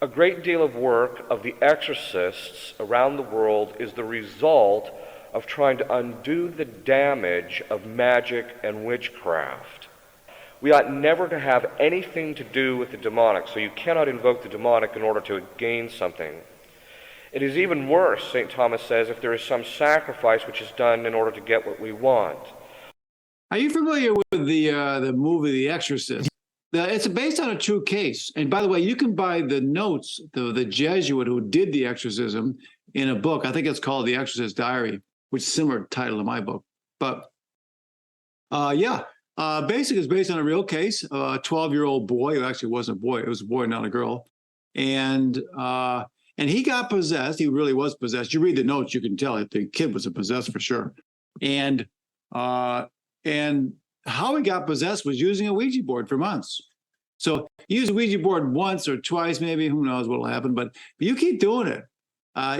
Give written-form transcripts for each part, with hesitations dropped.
A great deal of work of the exorcists around the world is the result of trying to undo the damage of magic and witchcraft. We ought never to have anything to do with the demonic, so you cannot invoke the demonic in order to gain something. It is even worse, St. Thomas says, if there is some sacrifice which is done in order to get what we want. Are you familiar with the movie The Exorcist? It's based on a true case. And by the way, you can buy the notes, the Jesuit who did the exorcism in a book. I think it's called The Exorcist Diary, which is a similar title to my book. But basically it's based on a real case. A 12-year-old boy, who actually wasn't a boy, it was a boy, not a girl. And he got possessed. He really was possessed. You read the notes, you can tell it. The kid was possessed for sure. And how he got possessed was using a Ouija board for months. So you use a Ouija board once or twice, maybe, who knows what'll happen, but you keep doing it.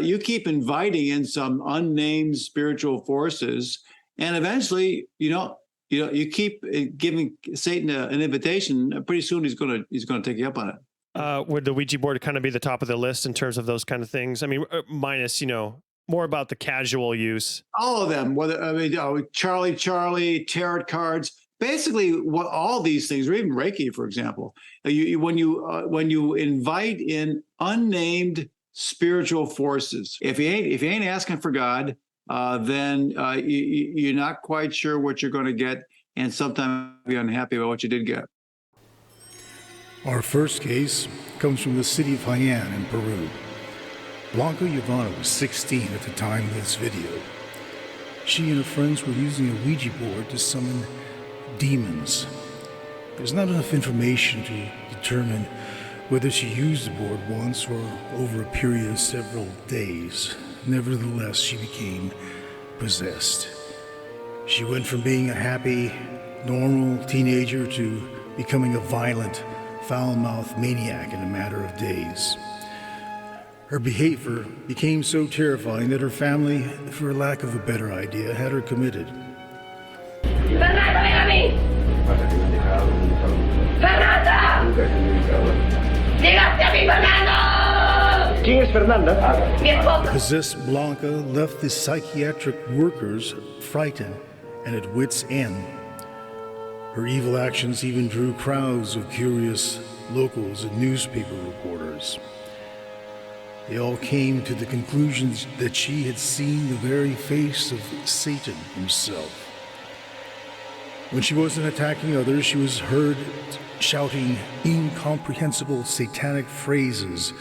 You keep inviting in some unnamed spiritual forces, and eventually, you keep giving Satan an invitation. Pretty soon he's gonna take you up on it. Would the Ouija board kind of be the top of the list in terms of those kind of things? I mean, minus, more about the casual use. All of them, Charlie, tarot cards, basically all these things, or even Reiki, for example. When you invite in unnamed spiritual forces, if you ain't asking for God, then you're not quite sure what you're going to get, and sometimes you'll be unhappy about what you did get. Our first case comes from the city of Haiyan in Peru. Blanca Yvonne was 16 at the time of this video. She and her friends were using a Ouija board to summon demons. There's not enough information to determine whether she used the board once or over a period of several days. Nevertheless, she became possessed. She went from being a happy, normal teenager to becoming a violent, foul-mouthed maniac in a matter of days. Her behavior became so terrifying that her family, for lack of a better idea, had her committed. Possessed Blanca left the psychiatric workers frightened and at wit's end. Her evil actions even drew crowds of curious locals and newspaper reporters. They all came to the conclusion that she had seen the very face of Satan himself. When she wasn't attacking others, she was heard shouting incomprehensible satanic phrases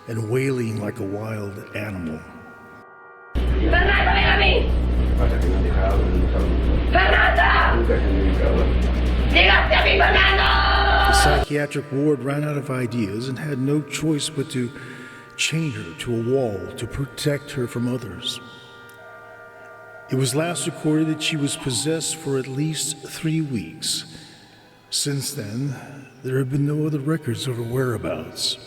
and wailing like a wild animal. The psychiatric ward ran out of ideas and had no choice but to chain her to a wall to protect her from others. It was last recorded that she was possessed for at least 3 weeks. Since then, there have been no other records of her whereabouts.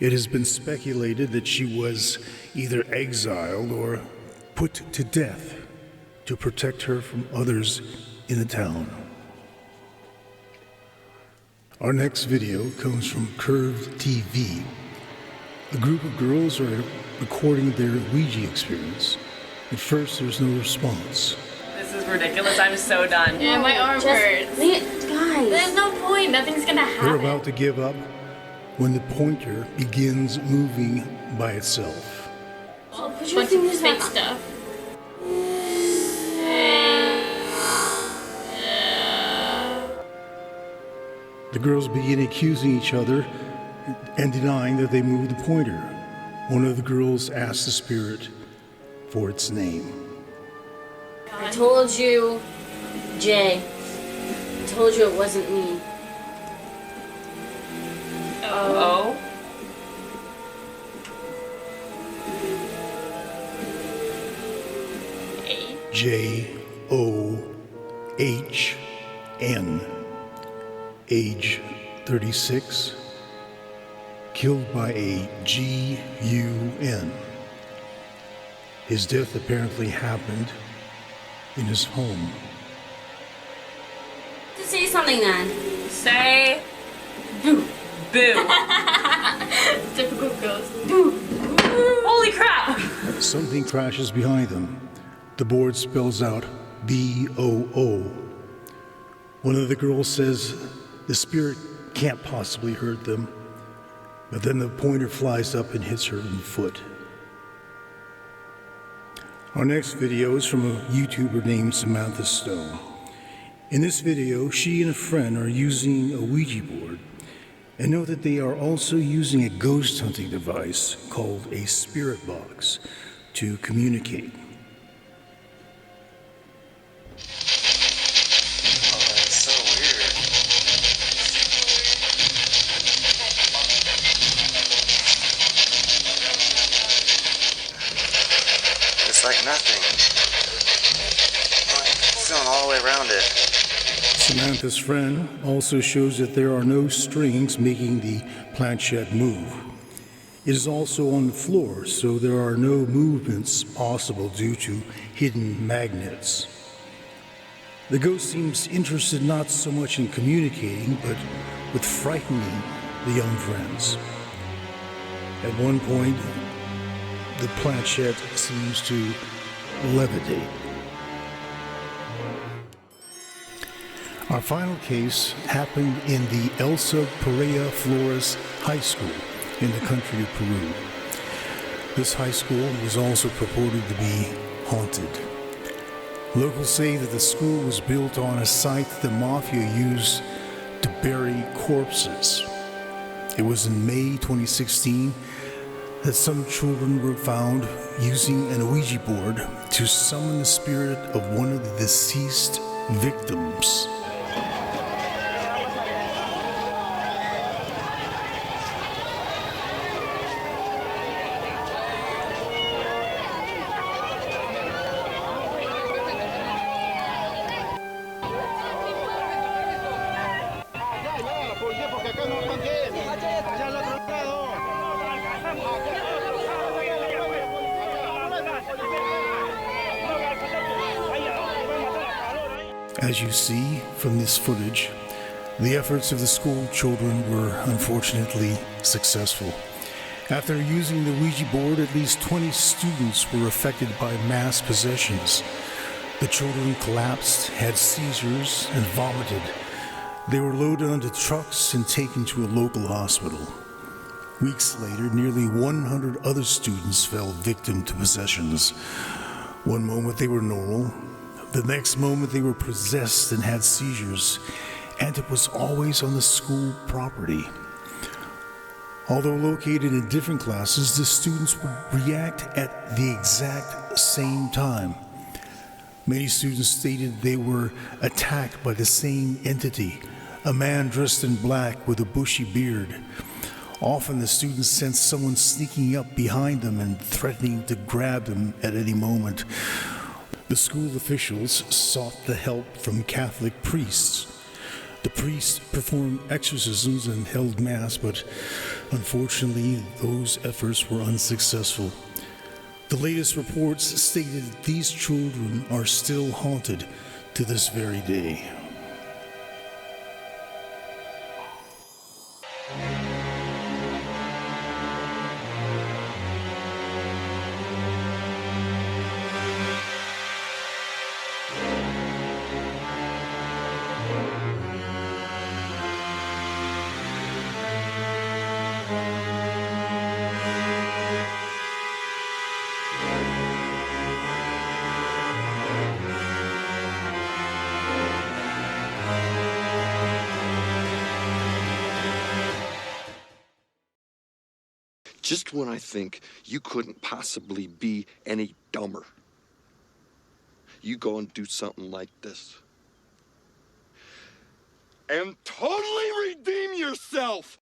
It has been speculated that she was either exiled or put to death to protect her from others in the town. Our next video comes from Curved TV. A group of girls are recording their Ouija experience. At first, there's no response. This is ridiculous. I'm so done. Yeah, my arm hurts. Guys. There's no point. Nothing's gonna happen. They're about to give up when the pointer begins moving by itself. Oh, put your fingers fake stuff. The girls begin accusing each other and denying that they moved the pointer. One of the girls asks the spirit for its name. I told you, Jay. I told you it wasn't me. Oh. John, age 36, killed by a gun. His death apparently happened in his home. Say something then. Say boo. Boo. goes. Holy crap! Something crashes behind them. The board spells out BOO. One of the girls says the spirit can't possibly hurt them, but then the pointer flies up and hits her in the foot. Our next video is from a YouTuber named Samantha Stone. In this video, she and a friend are using a Ouija board, and note that they are also using a ghost hunting device called a spirit box to communicate. It's like nothing. I'm feeling all the way around it. Samantha's friend also shows that there are no strings making the planchette move. It is also on the floor, so there are no movements possible due to hidden magnets. The ghost seems interested not so much in communicating, but with frightening the young friends. At one point, the planchette seems to levitate. Our final case happened in the Elsa Perea Flores High School in the country of Peru. This high school was also purported to be haunted. Locals say that the school was built on a site the mafia used to bury corpses. It was in May 2016 that some children were found using an Ouija board to summon the spirit of one of the deceased victims. As you see from this footage, the efforts of the school children were unfortunately successful. After using the Ouija board, at least 20 students were affected by mass possessions. The children collapsed, had seizures, and vomited. They were loaded onto trucks and taken to a local hospital. Weeks later, nearly 100 other students fell victim to possessions. One moment they were normal, the next moment they were possessed and had seizures, and it was always on the school property. Although located in different classes, the students would react at the exact same time. Many students stated they were attacked by the same entity, a man dressed in black with a bushy beard. Often the students sensed someone sneaking up behind them and threatening to grab them at any moment. The school officials sought the help from Catholic priests. The priests performed exorcisms and held mass, but unfortunately those efforts were unsuccessful. The latest reports stated that these children are still haunted to this very day. Just when I think you couldn't possibly be any dumber, you go and do something like this. And totally redeem yourself!